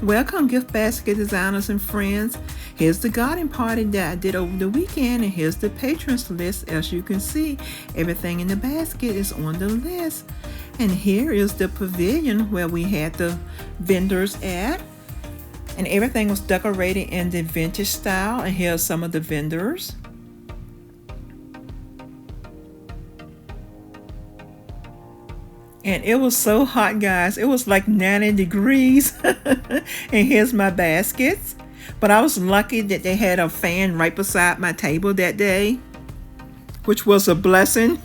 Welcome gift basket designers and friends. Here's the garden party that I did over the weekend, and here's the patrons list. As you can see, everything in the basket is on the list. And here is the pavilion where we had the vendors at, and everything was decorated in the vintage style. And here are some of the vendors. And it was so hot, guys. It was like 90 degrees. And here's my baskets. But I was lucky that they had a fan right beside my table that day, which was a blessing.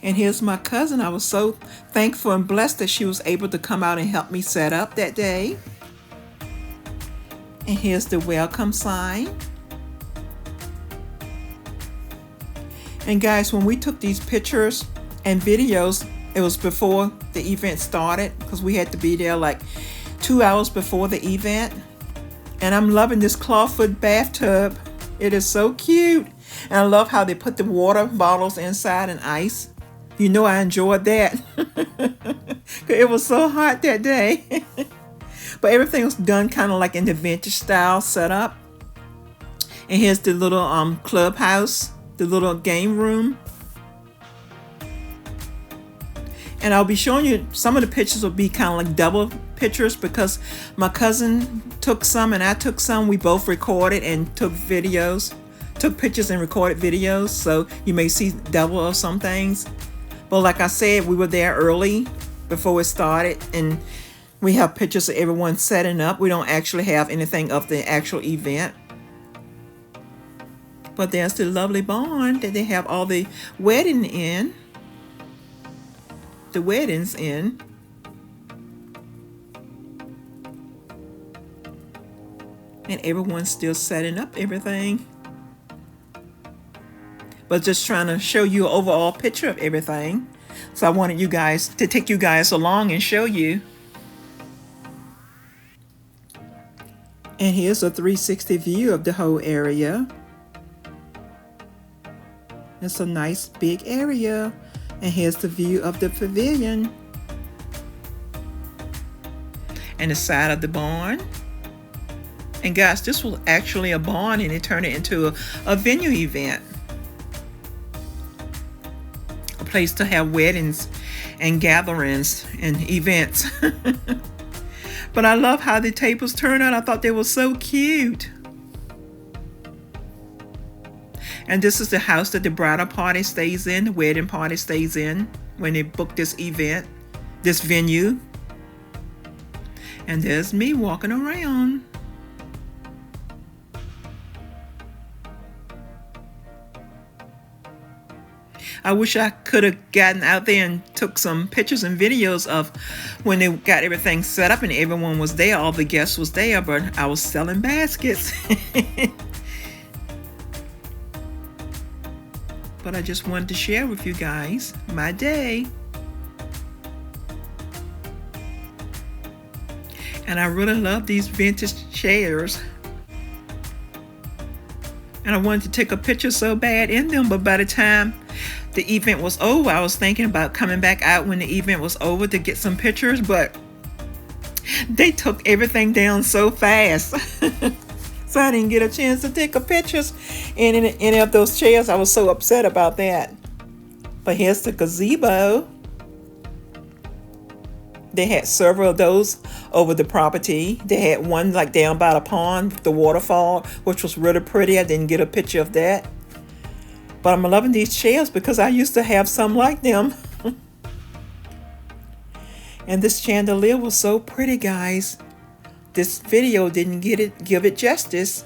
And here's my cousin. I was so thankful and blessed that she was able to come out and help me set up that day. And here's the welcome sign. And guys, when we took these pictures and videos, it was before the event started because we had to be there like 2 hours before the event. And I'm loving this clawfoot bathtub. It is so cute. And I love how they put the water bottles inside and ice. You know I enjoyed that. It was so hot that day. But everything was done kind of like in the vintage style setup. And here's the little clubhouse, the little game room. And I'll be showing you some of the pictures will be kind of like double pictures because my cousin took some and I took some. We both recorded and took pictures and recorded videos, so you may see double of some things. But like I said, we were there early before it started, and we have pictures of everyone setting up. We don't actually have anything of the actual event. But there's the lovely barn that they have all the weddings in. And everyone's still setting up everything. But just trying to show you an overall picture of everything. So I wanted you guys to take you guys along and show you. And here's a 360 view of the whole area. It's a nice big area. And here's the view of the pavilion. And the side of the barn. And guys, this was actually a barn and it turned it into a venue event. A place to have weddings and gatherings and events. But I love how the tables turned out. I thought they were so cute. And this is the house that the bridal party stays in, the wedding party stays in when they book this event, this venue. And there's me walking around. I wish I could have gotten out there and took some pictures and videos of when they got everything set up and everyone was there, all the guests was there, but I was selling baskets. But I just wanted to share with you guys my day. And I really love these vintage chairs. And I wanted to take a picture so bad in them, but by the time the event was over, I was thinking about coming back out when the event was over to get some pictures, but they took everything down so fast. So I didn't get a chance to take a pictures in any of those chairs. I was so upset about that. But here's the gazebo. They had several of those over the property. They had one like down by the pond, the waterfall, which was really pretty. I didn't get a picture of that. But I'm loving these chairs because I used to have some like them. And this chandelier was so pretty, guys. This video didn't give it justice.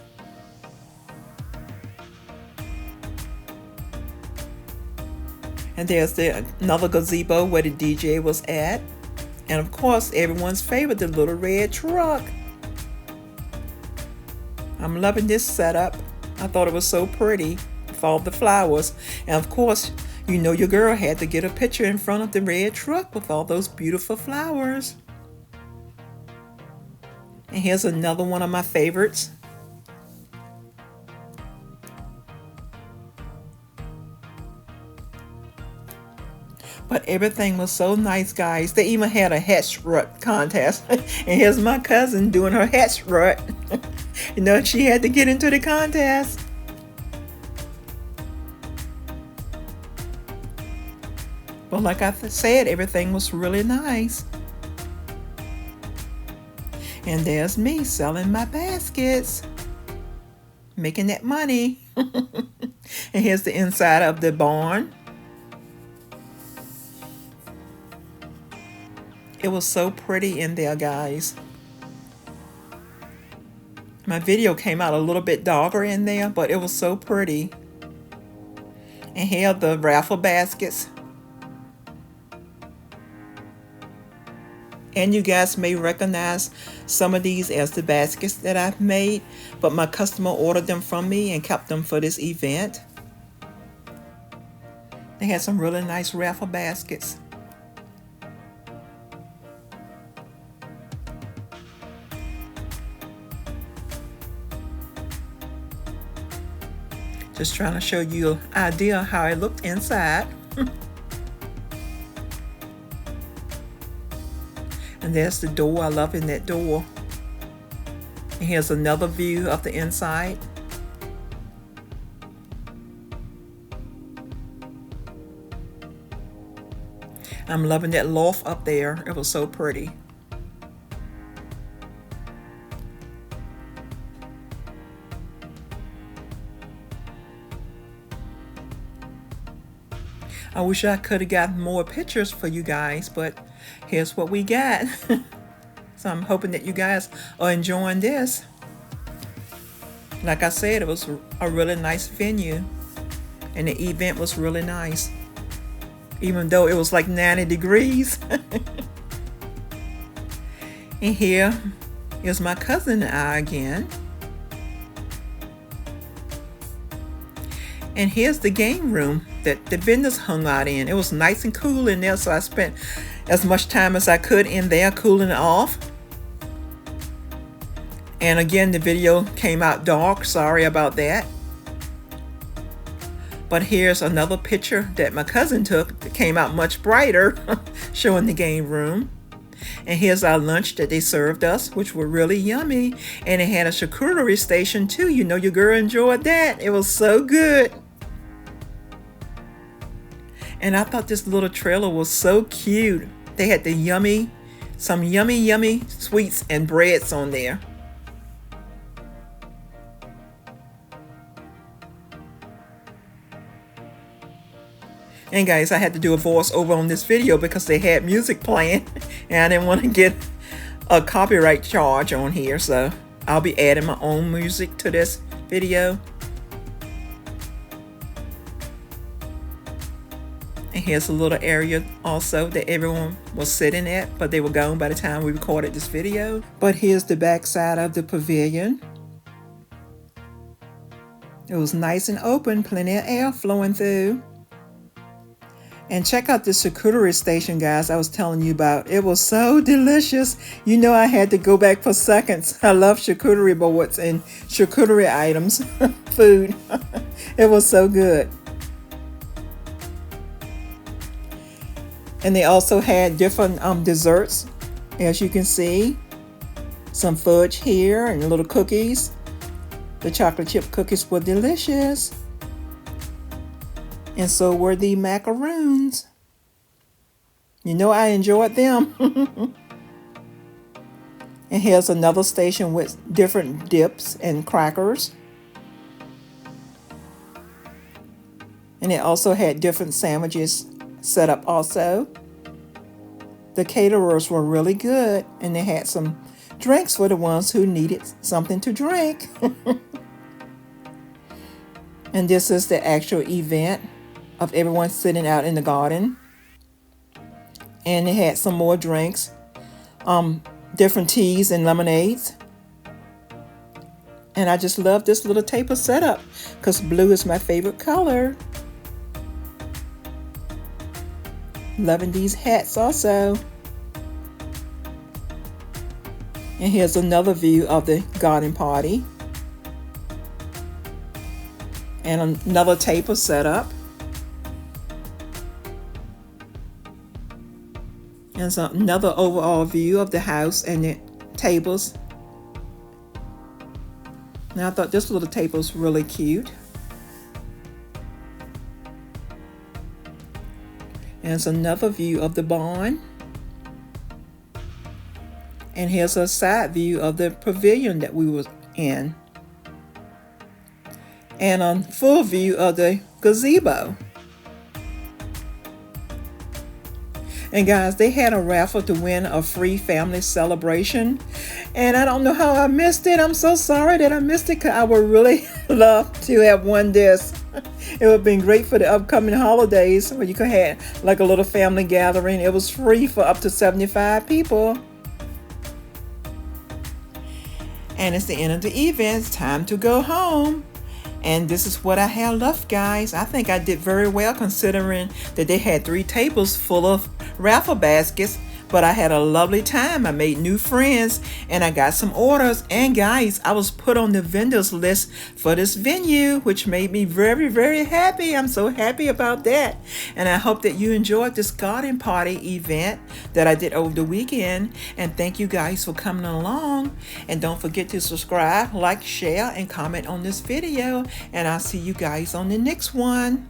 And there's another gazebo where the DJ was at. And of course, everyone's favorite, the little red truck. I'm loving this setup. I thought it was so pretty with all the flowers. And of course, you know your girl had to get a picture in front of the red truck with all those beautiful flowers. And here's another one of my favorites. But everything was so nice, guys. They even had a hat strut contest. And here's my cousin doing her hat strut. You know, she had to get into the contest. But like I said, everything was really nice. And there's me selling my baskets, making that money. And here's the inside of the barn. It was so pretty in there, guys. My video came out a little bit darker in there, but it was so pretty. And here are the raffle baskets. And you guys may recognize some of these as the baskets that I've made, but my customer ordered them from me and kept them for this event. They had some really nice raffle baskets. Just trying to show you an idea how it looked inside. And there's the door. I love in that door. And here's another view of the inside. I'm loving that loft up there. It was so pretty. I wish I could have gotten more pictures for you guys, but here's what we got. So I'm hoping that you guys are enjoying this. Like I said, it was a really nice venue, and the event was really nice, even though it was like 90 degrees. And here is my cousin and I again. And here's the game room that the vendors hung out in. It was nice and cool in there, so I spent as much time as I could in there cooling off. And again, the video came out dark. Sorry about that. But here's another picture that my cousin took that came out much brighter, showing the game room. And here's our lunch that they served us, which were really yummy. And it had a charcuterie station too. You know, your girl enjoyed that. It was so good. And I thought this little trailer was so cute. They had some yummy sweets and breads on there. And guys, I had to do a voiceover on this video because they had music playing and I didn't want to get a copyright charge on here, so I'll be adding my own music to this video. And here's a little area also that everyone was sitting at, but they were gone by the time we recorded this video. But here's the back side of the pavilion. It was nice and open, plenty of air flowing through. And check out this charcuterie station, guys, I was telling you about. It was so delicious. You know, I had to go back for seconds. I love charcuterie boards and charcuterie items, food. It was so good. And they also had different desserts, as you can see. Some fudge here and little cookies. The chocolate chip cookies were delicious. And so were the macaroons. You know, I enjoyed them. And here's another station with different dips and crackers. And it also had different sandwiches set up also. The caterers were really good, and they had some drinks for the ones who needed something to drink. And this is the actual event of everyone sitting out in the garden. And they had some more drinks, different teas and lemonades. And I just love this little table setup because blue is my favorite color. Loving these hats also. And here's another view of the garden party. And another table set up. And so another overall view of the house and the tables. And I thought this little table was really cute. And it's another view of the barn. And here's a side view of the pavilion that we were in. And a full view of the gazebo. And guys, they had a raffle to win a free family celebration. And I don't know how I missed it. I'm so sorry that I missed it, because I would really love to have won this. It would have been great for the upcoming holidays where you could have like a little family gathering. It was free for up to 75 people. And it's the end of the event. It's time to go home. And this is what I have left, guys. I think I did very well considering that they had 3 tables full of raffle baskets. But I had a lovely time. I made new friends and I got some orders. And guys, I was put on the vendors list for this venue, which made me very, very happy. I'm so happy about that. And I hope that you enjoyed this garden party event that I did over the weekend. And thank you guys for coming along. And don't forget to subscribe, like, share, and comment on this video. And I'll see you guys on the next one.